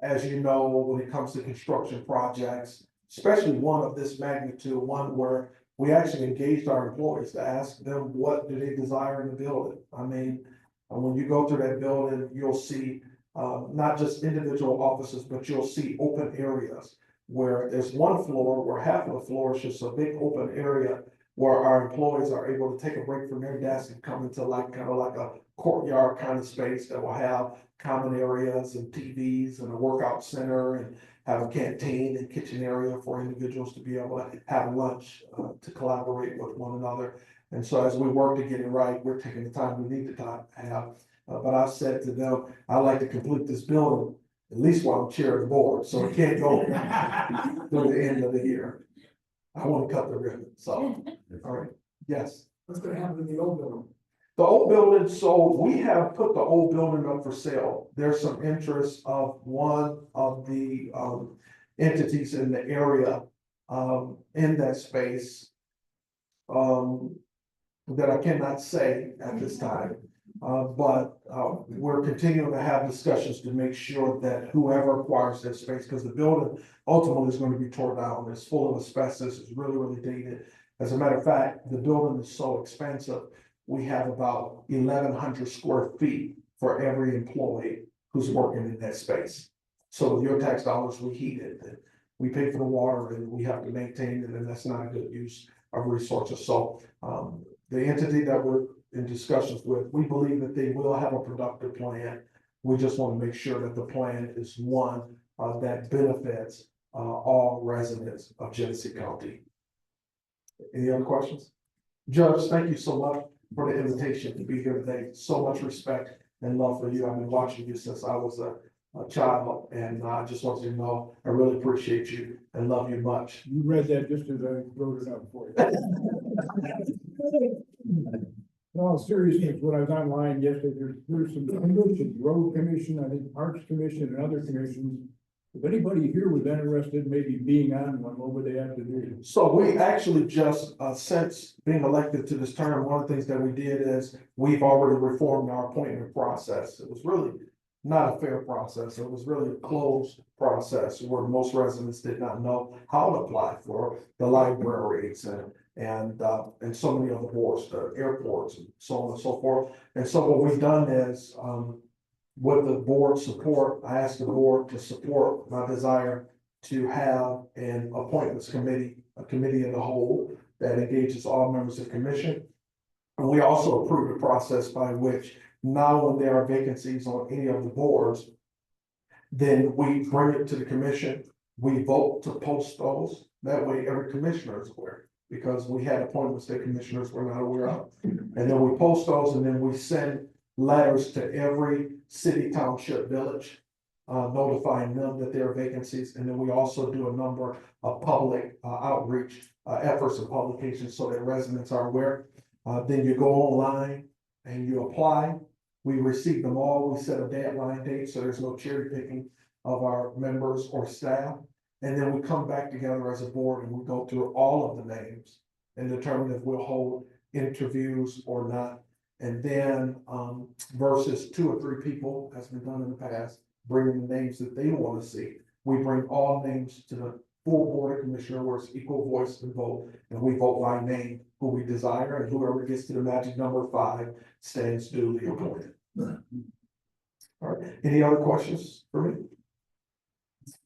As you know, when it comes to construction projects, especially one of this magnitude, one where we actually engaged our employees to ask them what do they desire in the building. I mean, when you go through that building, you'll see not just individual offices, but you'll see open areas where there's one floor where half of the floor is just a big open area where our employees are able to take a break from their desk and come into like kind of like a courtyard kind of space that will have common areas and TVs and a workout center and have a canteen and kitchen area for individuals to be able to have lunch, to collaborate with one another. And so as we work to get it right, we're taking the time we need to have. But I've said to them, I'd like to complete this building at least while I'm chair of the board, so it can't go through the end of the year. I want to cut the ribbon, so, all right, yes. What's gonna happen in the old building? The old building, so we have put the old building up for sale. There's some interest of one of the entities in the area in that space that I cannot say at this time. But we're continuing to have discussions to make sure that whoever acquires that space, because the building ultimately is going to be torn down. It's full of asbestos. It's really, really dated. As a matter of fact, the building is so expensive. We have about 1,100 square feet for every employee who's working in that space. So with your tax dollars, we heat it, and we pay for the water, and we have to maintain it, and that's not a good use of resources. So the entity that we're in discussions with, we believe that they will have a productive plan. We just want to make sure that the plan is one that benefits all residents of Genesee County. Any other questions? Judge, thank you so much for the invitation to be here today. So much respect and love for you. I've been watching you since I was a child, and I just want you to know I really appreciate you and love you much. You read that just as I wrote it up for you. In all seriousness, when I was online yesterday, there's some commissions, road commission, I think parks commission and other commissions. If anybody here was interested, in maybe being on one, what would they have to do? So we actually just, since being elected to this term, one of the things that we did is we've already reformed our appointment process. It was really not a fair process. It was really a closed process where most residents did not know how to apply for the libraries and so many other boards, the airports and so on and so forth. And so what we've done is, with the board support, I asked the board to support my desire to have an appointments committee, a committee of the whole that engages all members of the commission. And we also approved a process by which now when there are vacancies on any of the boards, then we bring it to the commission, we vote to post those. That way every commissioner is aware, because we had appointments that commissioners were not aware of. And then we post those, and then we send letters to every city, township, village, notifying them that there are vacancies. And then we also do a number of public outreach efforts and publications so that residents are aware. Then you go online and you apply. We receive them all. We set a deadline date, so there's no cherry picking of our members or staff. And then we come back together as a board and we go through all of the names and determine if we'll hold interviews or not. And then versus 2 or 3 people, as been done in the past, bringing the names that they want to see. We bring all names to the full board of commissioner where it's equal voice and vote, and we vote by name who we desire, and whoever gets to the magic number 5 stands duly appointed. All right, any other questions for me?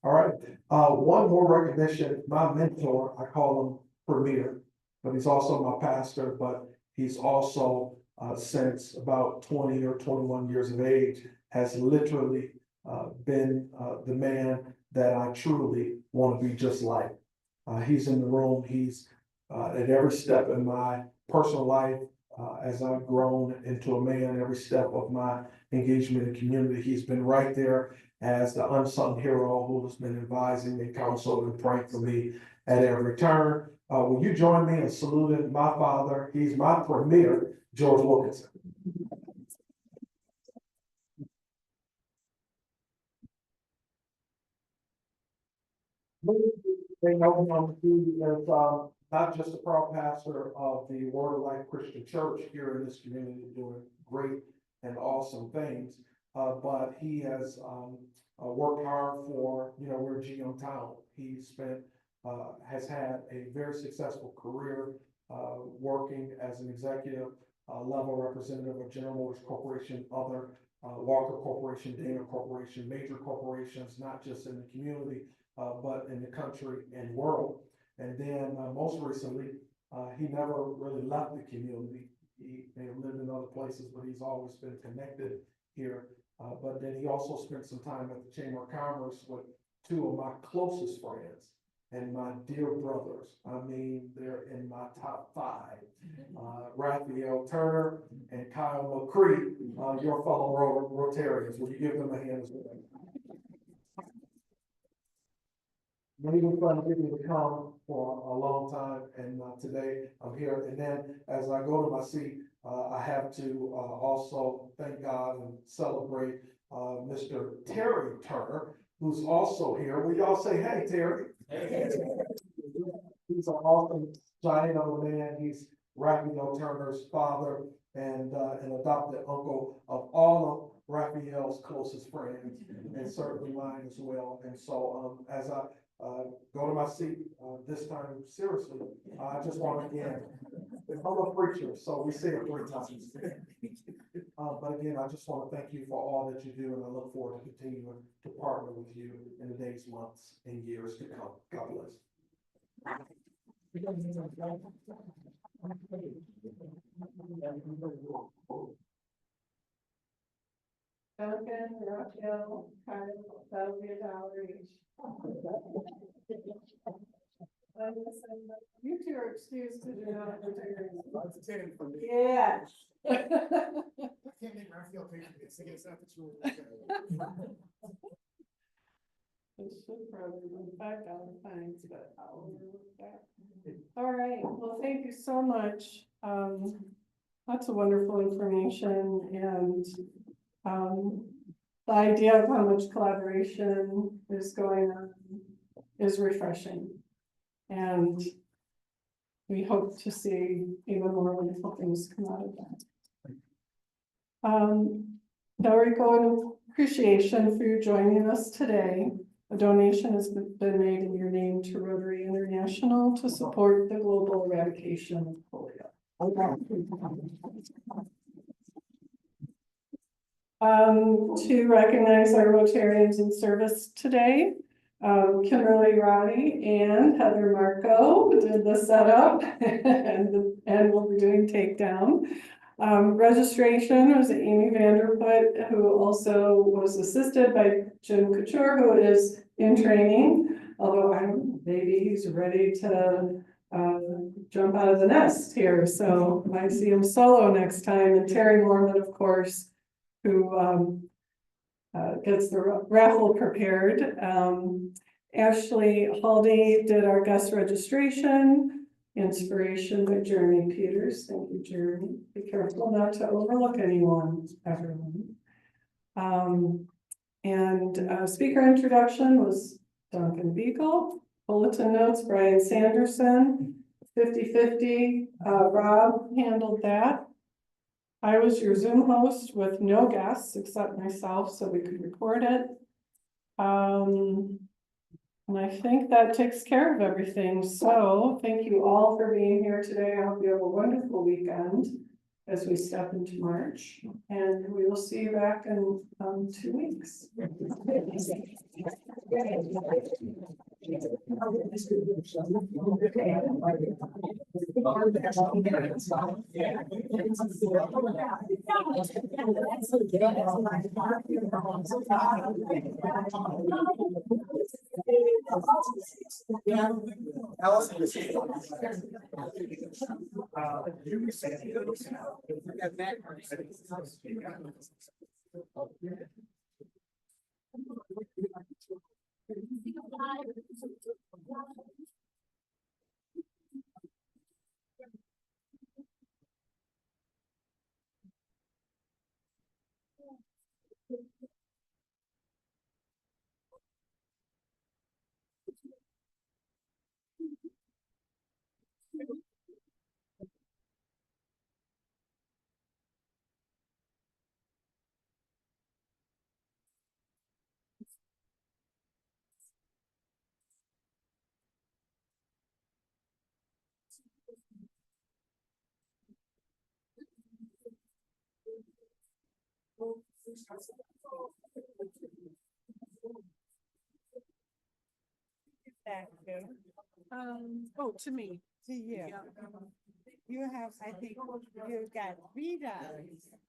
All right, one more recognition. My mentor, I call him Premier, but he's also my pastor, but he's also since about 20 or 21 years of age, has literally been the man that I truly want to be just like. He's in the room. He's at every step in my personal life, as I've grown into a man, every step of my engagement in the community, he's been right there as the unsung hero who has been advising me, counseling, and praying for me at every turn. Will you join me in saluting my father? He's my premier, George Wilkinson. They know him, he is not just a proud pastor of the Word of Life Christian Church here in this community, doing great and awesome things, but he has worked hard for, we're a GM town. He has had a very successful career working as an executive level representative of General Motors Corporation, other Walker Corporation, Dana Corporation, major corporations, not just in the community, but in the country and world. And then most recently, he never really left the community. He may have lived in other places, but he's always been connected here. But then he also spent some time at the Chamber of Commerce with two of my closest friends and my dear brothers. I mean, they're in my top 5. Raphael Turner and Kyle McCree, your fellow Rotarians. Will you give them a hand as well? Many been trying to get me to come for a long time, and today I'm here. And then as I go to my seat, I have to also thank God and celebrate Mr. Terry Turner, who's also here. Will y'all say, hey, Terry? Hey. He's an awesome giant of a man. He's Raphael Turner's father and an adopted uncle of all of Raphael's closest friends, and certainly mine as well. And so as I go to my seat this time, seriously, I just want to, again, I'm a preacher, so we say it 3 times. But again, I just want to thank you for all that you do, and I look forward to continuing to partner with you in the days, months, and years to come. God bless. Duncan, Raphael, Kyle, that'll be $1 each. You two are excused to do that. Yes. I can't make Raphael pay for this. I guess that's true. It should probably be $5 fines, but I'll overlook that. All right, well, thank you so much. Lots of wonderful information, and the idea of how much collaboration is going on is refreshing. And we hope to see even more wonderful things come out of that. Delrico, an appreciation for you joining us today. A donation has been made in your name to Rotary International to support the global eradication of polio. To recognize our Rotarians in service today, Kimberly Roddy and Heather Marco did the setup and will be doing takedown. Registration was Amy Vanderput, who also was assisted by Jim Couture, who is in training, although maybe he's ready to jump out of the nest here, so might see him solo next time. And Terry Mormon, of course, who gets the raffle prepared. Ashley Haldy did our guest registration. Inspiration by Jeremy Peters. Thank you, Jeremy. Be careful not to overlook anyone, everyone. Speaker introduction was Duncan Beagle. Bulletin notes, Brian Sanderson. 50-50, Rob handled that. I was your Zoom host with no guests except myself, so we could record it. And I think that takes care of everything. So thank you all for being here today. I hope you have a wonderful weekend as we step into March, and we will see you back in 2 weeks. Allison. Oh, to me. To you. You have, I think, you've got 3 dogs.